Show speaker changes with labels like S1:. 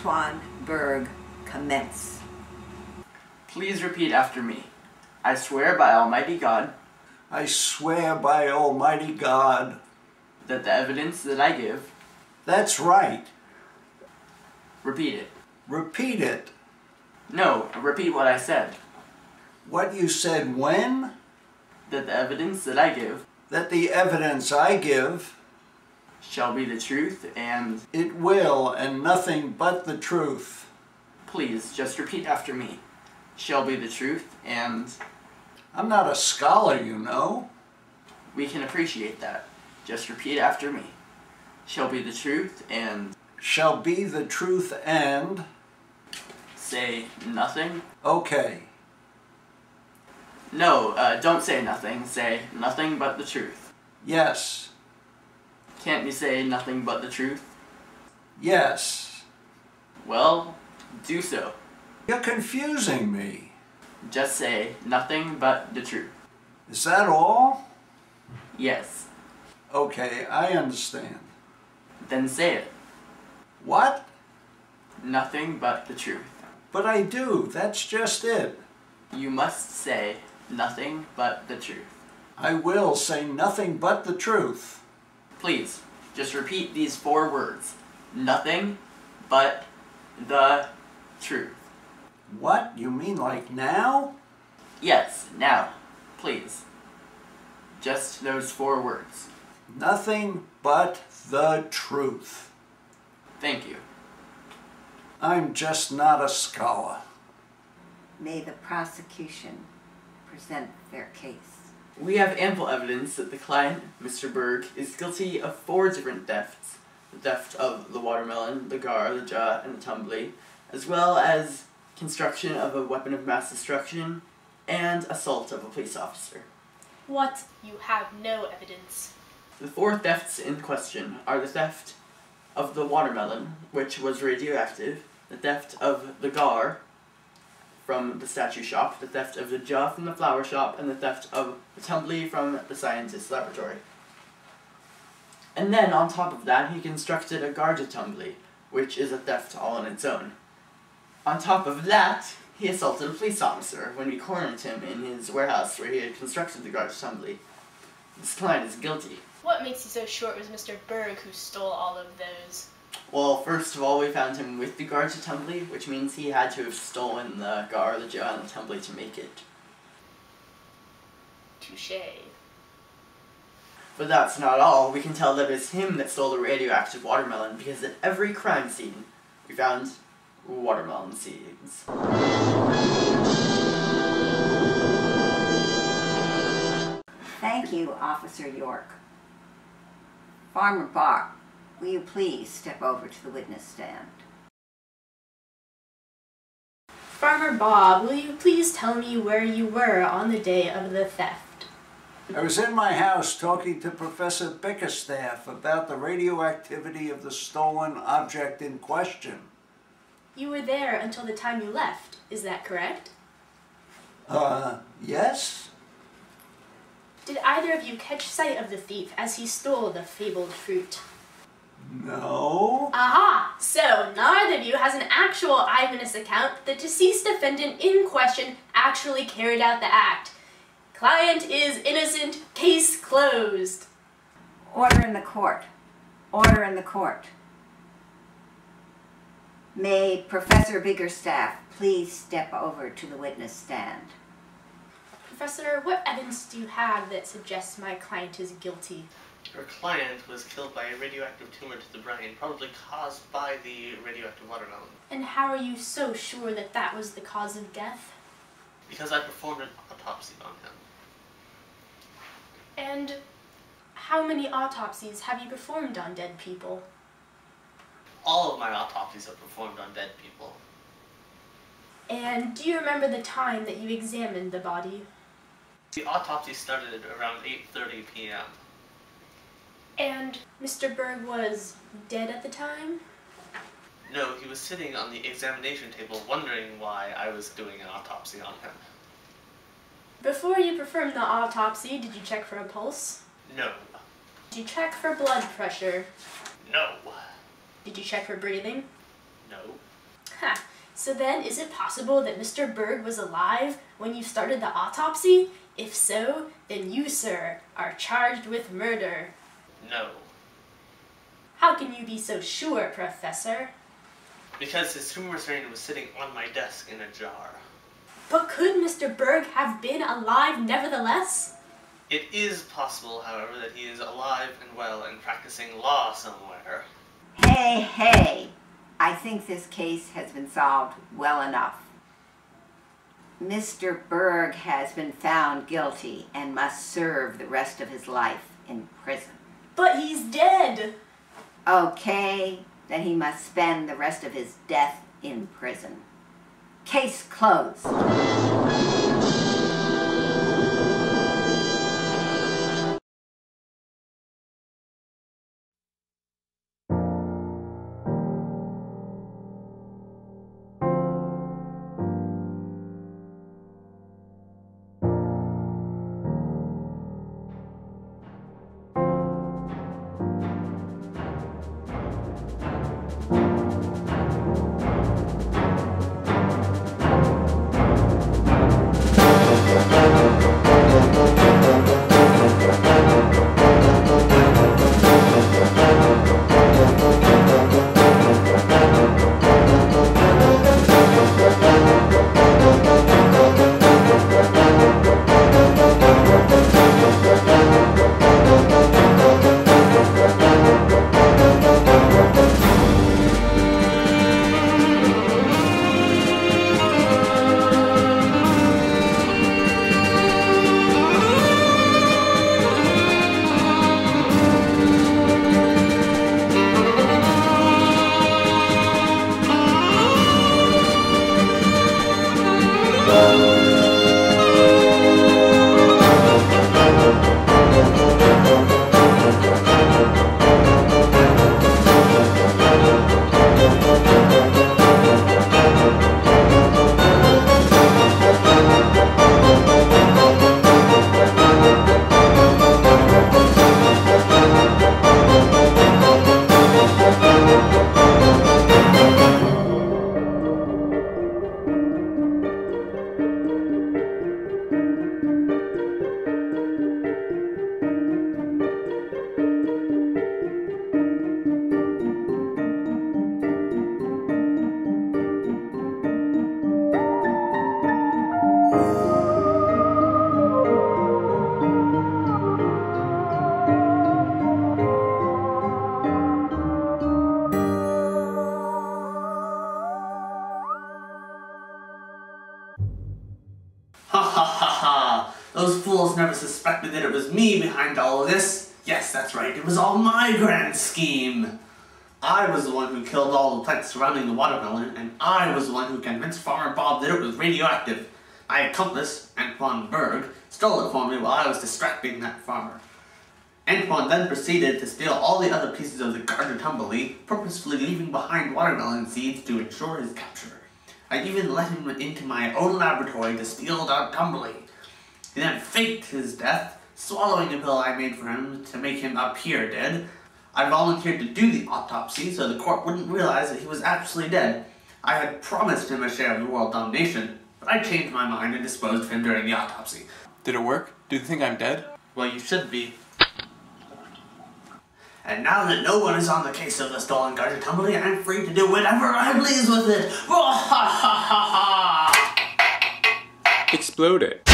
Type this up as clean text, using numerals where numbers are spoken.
S1: Antoine Berg commence.
S2: Please repeat after me. I swear by Almighty God.
S3: I swear by Almighty God.
S2: That the evidence that I give.
S3: That's right.
S2: Repeat it.
S3: Repeat it.
S2: No, repeat what I said.
S3: What you said when?
S2: That the evidence that I give.
S3: That the evidence I give.
S2: Shall be the truth and.
S3: It will, and nothing but the truth.
S2: Please, just repeat after me. Shall be the truth and.
S3: I'm not a scholar, you know.
S2: We can appreciate that. Just repeat after me. Shall be the truth and.
S3: Shall be the truth and.
S2: Say nothing.
S3: Okay.
S2: No, don't say nothing. Say nothing but the truth.
S3: Yes.
S2: Can't you say nothing but the truth?
S3: Yes.
S2: Well, do so.
S3: You're confusing me.
S2: Just say nothing but the truth.
S3: Is that all?
S2: Yes.
S3: Okay, I understand.
S2: Then say it.
S3: What?
S2: Nothing but the truth.
S3: But I do. That's just it.
S2: You must say nothing but the truth.
S3: I will say nothing but the truth.
S2: Please, just repeat these 4 words. Nothing but the truth.
S3: What? You mean like now?
S2: Yes, now. Please. Just those 4 words.
S3: Nothing but the truth.
S2: Thank you.
S3: I'm just not a scholar.
S1: May the prosecution present their case.
S2: We have ample evidence that the client, Mr. Berg, is guilty of 4 different thefts. The theft of the watermelon, the gar, the jaw, and the tumbly, as well as construction of a weapon of mass destruction, and assault of a police officer.
S4: What? You have no evidence.
S2: The 4 thefts in question are the theft of the watermelon, which was radioactive, the theft of the gar from the statue shop, the theft of the jaw from the flower shop, and the theft of the tumbly from the scientist's laboratory. And then, on top of that, he constructed a garja tumbly, which is a theft all on its own. On top of that, he assaulted a police officer when we cornered him in his warehouse where he had constructed the garja tumbly. This client is guilty.
S4: What makes you so sure it was Mr. Berg who stole all of those?
S2: Well, first of all, we found him with the garja tumbly, which means he had to have stolen the gar, the jaw, and the tumbly to make it.
S4: Touché.
S2: But that's not all. We can tell that it's him that stole the radioactive watermelon, because at every crime scene, we found watermelon seeds.
S1: Thank you, Officer York. Farmer Bach, will you please step over to the witness stand?
S4: Farmer Bob, will you please tell me where you were on the day of the theft?
S3: I was in my house talking to Professor Bickerstaff about the radioactivity of the stolen object in question.
S4: You were there until the time you left, is that correct?
S3: Yes?
S4: Did either of you catch sight of the thief as he stole the fabled fruit?
S3: No.
S4: Aha! So, neither of you has an actual eyewitness account that the deceased defendant in question actually carried out the act. Client is innocent, case closed.
S1: Order in the court. Order in the court. May Professor Bickerstaff please step over to the witness stand.
S4: Professor, what evidence do you have that suggests my client is guilty?
S5: Her client was killed by a radioactive tumor to the brain, probably caused by the radioactive watermelon.
S4: And how are you so sure that that was the cause of death?
S5: Because I performed an autopsy on him.
S4: And how many autopsies have you performed on dead people?
S5: All of my autopsies are performed on dead people.
S4: And do you remember the time that you examined the body?
S5: The autopsy started at around 8:30 p.m.
S4: And Mr. Berg was dead at the time?
S5: No, he was sitting on the examination table wondering why I was doing an autopsy on him.
S4: Before you performed the autopsy, did you check for a pulse?
S5: No.
S4: Did you check for blood pressure?
S5: No.
S4: Did you check for breathing?
S5: No.
S4: Ha. So then, is it possible that Mr. Berg was alive when you started the autopsy? If so, then you, sir, are charged with murder.
S5: No.
S4: How can you be so sure, Professor?
S5: Because his tumor strain was sitting on my desk in a jar.
S4: But could Mr. Berg have been alive nevertheless?
S5: It is possible, however, that he is alive and well and practicing law somewhere.
S1: Hey, hey! I think this case has been solved well enough. Mr. Berg has been found guilty and must serve the rest of his life in prison.
S4: But he's dead!
S1: Okay, then he must spend the rest of his death in prison. Case closed.
S5: Ha ha ha ha! Those fools never suspected that it was me behind all of this. Yes, that's right, it was all my grand scheme. I was the one who killed all the plants surrounding the watermelon, and I was the one who convinced Farmer Bob that it was radioactive. My accomplice, Antoine Berg, stole it for me while I was distracting that farmer. Antoine then proceeded to steal all the other pieces of the garden tumbly, purposefully leaving behind watermelon seeds to ensure his capture. I even let him into my own laboratory to steal that tumbly. He then faked his death, swallowing a pill I made for him to make him appear dead. I volunteered to do the autopsy so the court wouldn't realize that he was actually dead. I had promised him a share of the world domination, but I changed my mind and disposed of him during the autopsy.
S6: Did it work? Do you think I'm dead?
S5: Well, you should be. And now that no one is on the case of the stolen garden tumbly, I'm free to do whatever I please with it.
S6: Explode it.